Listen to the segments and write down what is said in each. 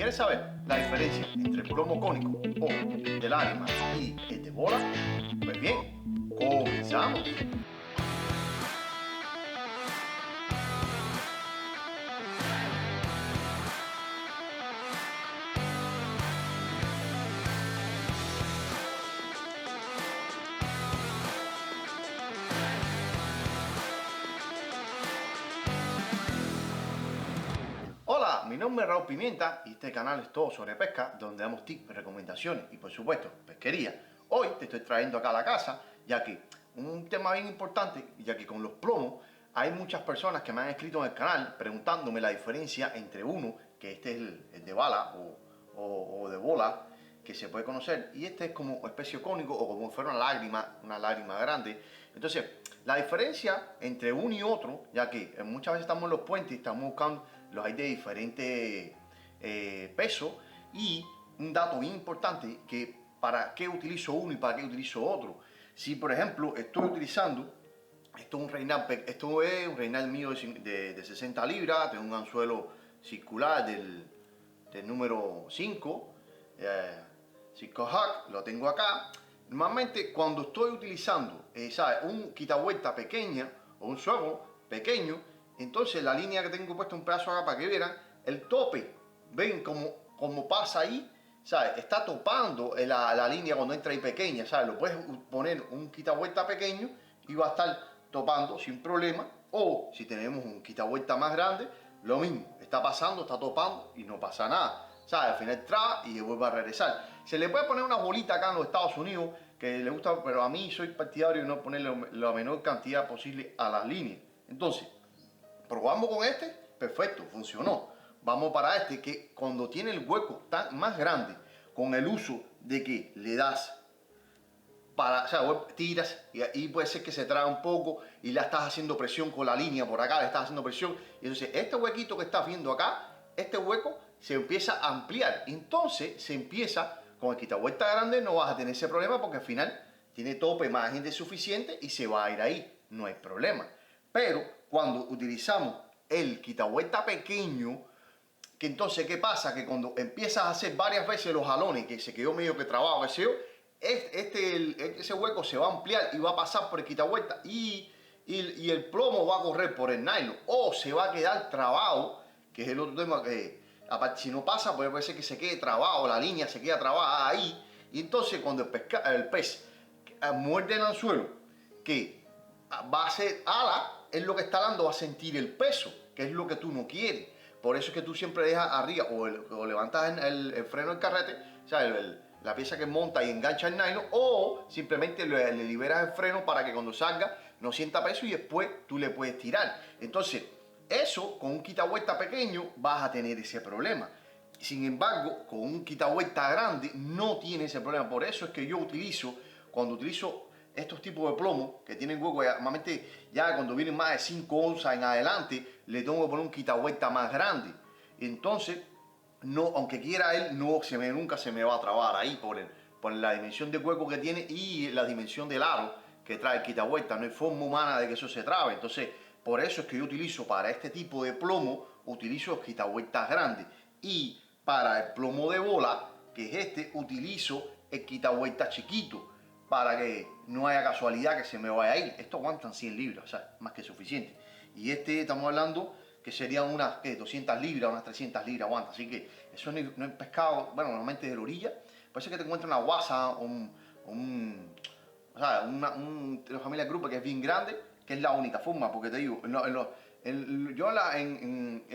¿Quieres saber la diferencia entre el plomo cónico o de lágrima y el de bola? Pues bien, comenzamos. Hola, mi nombre es Raúl Pimienta y este canal es todo sobre pesca, donde damos tips, recomendaciones y por supuesto pesquería. Hoy te estoy trayendo acá a la casa, ya que un tema bien importante, ya que con los plomos hay muchas personas que me han escrito en el canal preguntándome la diferencia entre uno, que este es el de bala o de bola, que se puede conocer, y este es como especie cónico o como si fuera una lágrima grande. Entonces, la diferencia entre uno y otro, ya que muchas veces estamos en los puentes y estamos buscando, los hay de diferentes pesos, y un dato bien importante, que para qué utilizo uno y para qué utilizo otro. Si por ejemplo estoy utilizando, esto es un reinal mío de 60 libras, tengo un anzuelo circular del número 5, Cisco Hack, lo tengo acá. Normalmente cuando estoy utilizando un quitavuelta pequeña o un suelo pequeño, entonces la línea que tengo puesto un pedazo acá para que vean, el tope, ven como pasa ahí, ¿sabes? Está topando la línea cuando entra ahí pequeña, ¿sabes? Lo puedes poner un quitavuelta pequeño y va a estar topando sin problema. O si tenemos un quitavuelta más grande, lo mismo, está pasando, está topando y no pasa nada. ¿Sabes? Al final traba y vuelve a regresar. Se le puede poner una bolita acá en los Estados Unidos que le gusta, pero a mí soy partidario de no ponerle la menor cantidad posible a las líneas. Entonces, probamos con este, perfecto, funcionó. Vamos para este, que cuando tiene el hueco tan más grande, con el uso de que le das o sea, tiras y ahí puede ser que se traga un poco y la estás haciendo presión con la línea por acá, le estás haciendo presión, y entonces este huequito que estás viendo acá, este hueco se empieza a ampliar, entonces se empieza, con el quitavuelta grande no vas a tener ese problema porque al final tiene tope margen de suficiente y se va a ir ahí, no hay problema. Pero cuando utilizamos el quitavuelta pequeño, que entonces, ¿qué pasa? Que cuando empiezas a hacer varias veces los jalones, que se quedó medio que trabado, que sé yo, ese hueco se va a ampliar y va a pasar por el quitavuelta y el plomo va a correr por el nylon o se va a quedar trabado, que es el otro tema que, aparte, si no pasa, puede ser que se quede trabado, la línea se queda trabada ahí, y entonces cuando el pez muerde el anzuelo, que va a hacer ala, es lo que está dando, va a sentir el peso, que es lo que tú no quieres. Por eso es que tú siempre dejas arriba o levantas el freno del carrete, o sea, la pieza que monta y engancha el nylon, o simplemente le liberas el freno para que cuando salga no sienta peso y después tú le puedes tirar. Entonces, eso con un quitavuelta pequeño vas a tener ese problema. Sin embargo, con un quitavuelta grande no tiene ese problema. Por eso es que yo cuando utilizo estos tipos de plomo que tienen hueco, normalmente ya cuando vienen más de 5 onzas en adelante, le tengo que poner un quitavuelta más grande. Entonces, no, aunque quiera él, nunca se me va a trabar ahí por la dimensión de hueco que tiene y la dimensión del aro que trae el quitavuelta. No hay forma humana de que eso se trabe. Entonces, por eso es que yo utilizo para este tipo de plomo, utilizo los quitavueltas grandes. Y para el plomo de bola, que es este, utilizo el quitavueltas chiquito, para que no haya casualidad que se me vaya a ir. Esto aguantan 100 libras, o sea, más que suficiente. Y este estamos hablando que serían unas 200 libras, unas 300 libras aguanta. Así que eso no es pescado, bueno, normalmente de la orilla. Puede ser que te encuentres una guasa o una familia de grupo que es bien grande, que es la única forma, porque te digo, en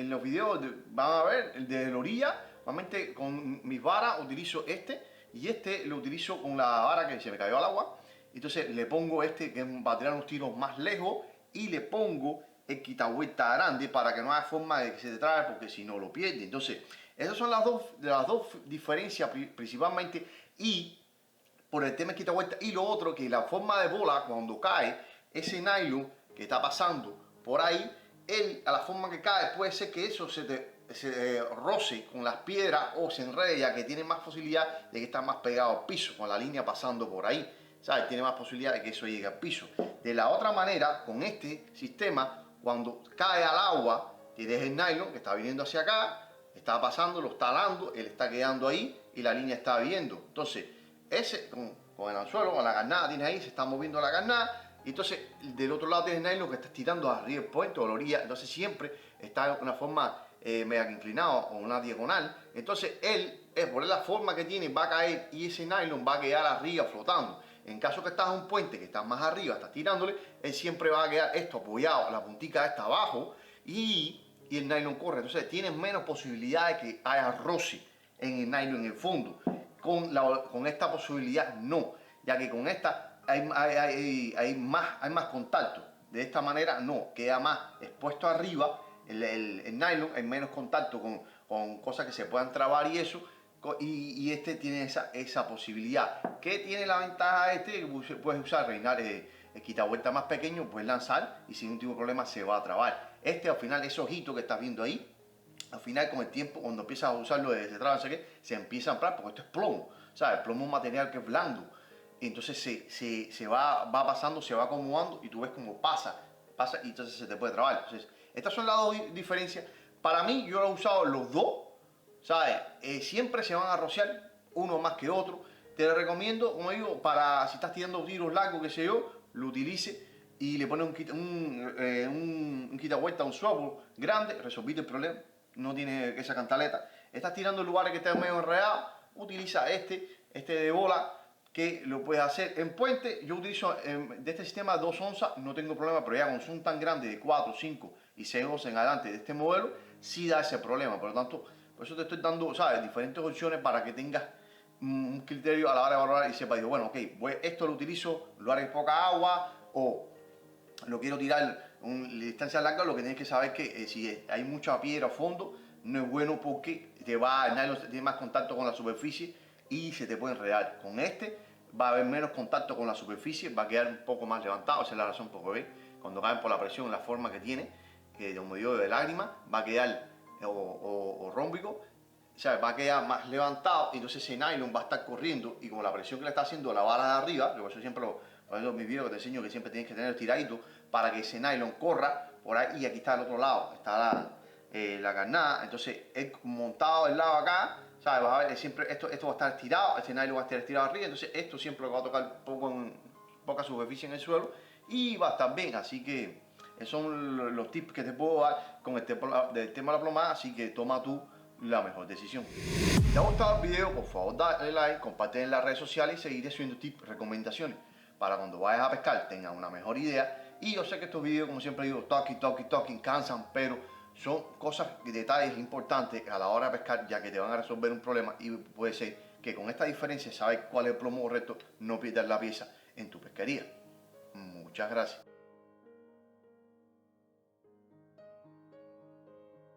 los videos van a ver el de la orilla, normalmente con mis varas utilizo este, y este lo utilizo con la vara que se me cayó al agua. Entonces le pongo este que va a tirar unos tiros más lejos y le pongo el quitavuelta grande para que no haya forma de que se te trabe, porque si no lo pierde. Entonces esas son las dos diferencias principalmente, y por el tema de quitavuelta. Y lo otro, que la forma de bola cuando cae ese nylon que está pasando por ahí, a la forma que cae puede ser que eso se roce con las piedras o se enrede, ya que tiene más posibilidad de que está más pegado al piso, con la línea pasando por ahí, ¿sabes? Tiene más posibilidad de que eso llegue al piso. De la otra manera, con este sistema, cuando cae al agua, tienes el nylon que está viniendo hacia acá, está pasando, lo está alando, él está quedando ahí y la línea está viendo. Entonces, ese con el anzuelo, con la carnada, tienes ahí, se está moviendo la carnada. Y entonces, del otro lado tienes nylon que está tirando arriba el puente o la orilla. Entonces, siempre está de una forma media inclinada o una diagonal. Entonces, él, por la forma que tiene, va a caer y ese nylon va a quedar arriba flotando. En caso que estás en un puente que está más arriba, estás tirándole, él siempre va a quedar esto apoyado, la puntica está abajo y el nylon corre. Entonces, tienes menos posibilidades de que haya roce en el nylon en el fondo. Con esta posibilidad no, ya que con esta hay más contacto. De esta manera no, queda más expuesto arriba el nylon, hay menos contacto con cosas que se puedan trabar y eso. Y este tiene esa posibilidad. ¿Qué tiene la ventaja de este? Que puedes usar el quitavuelta más pequeño, puedes lanzar y sin ningún tipo de problema se va a trabar. Este al final, ese ojito que estás viendo ahí, al final con el tiempo, cuando empiezas a usarlo de traba, no sé qué, se empieza a ampliar porque esto es plomo. ¿Sabes? El plomo es un material que es blando. Entonces se va pasando, se va acomodando y tú ves cómo pasa y entonces se te puede trabar. Entonces, estas son las dos diferencias. Para mí, yo lo he usado los dos, ¿sabes? Siempre se van a rociar, uno más que otro. Te lo recomiendo, como digo, para si estás tirando tiros largos, que sé yo, lo utilice y le pones un quitavuelta, un swivel grande, resolviste el problema, no tiene esa cantaleta. Estás tirando en lugares que estén medio enredados, utiliza este de bola, que lo puedes hacer en puente. Yo utilizo de este sistema 2 onzas, no tengo problema, pero ya con son tan grandes de 4, 5 y 6 onzas en adelante de este modelo, sí da ese problema. Por lo tanto, por eso te estoy dando, ¿sabes?, diferentes opciones para que tengas un criterio a la hora de valorar y sepas, digo, bueno, ok, esto lo utilizo, lo haré en poca agua o lo quiero tirar a distancia larga. Lo que tienes que saber es que si hay mucha piedra a fondo, no es bueno porque el nylon tiene más contacto con la superficie y se te puede enredar. Con este va a haber menos contacto con la superficie, va a quedar un poco más levantado. Esa es la razón por qué cuando caen por la presión, la forma que tiene, de un medidor de lágrima, va a quedar o rómbico, ¿sabes?, va a quedar más levantado y entonces ese nylon va a estar corriendo y con la presión que le está haciendo la vara de arriba, por eso siempre por eso en mis videos que te enseño que siempre tienes que tener tiradito para que ese nylon corra por ahí. Y aquí está el otro lado, está la carnada. Entonces es montado del lado acá, ¿sabes? Vas a ver, siempre esto va a estar estirado, este nylon va a estar estirado arriba, entonces esto siempre va a tocar poca superficie en el suelo y va a estar bien. Así que esos son los tips que te puedo dar con el tema de la plomada, así que toma tú la mejor decisión. Si te ha gustado el video, por favor dale like, comparte en las redes sociales y seguiré subiendo tips, recomendaciones para cuando vayas a pescar tengas una mejor idea. Y yo sé que estos videos, como siempre digo, talking, cansan, pero son cosas y detalles importantes a la hora de pescar, ya que te van a resolver un problema y puede ser que con esta diferencia, sabes cuál es el plomo correcto, no pierdas la pieza en tu pesquería. Muchas gracias.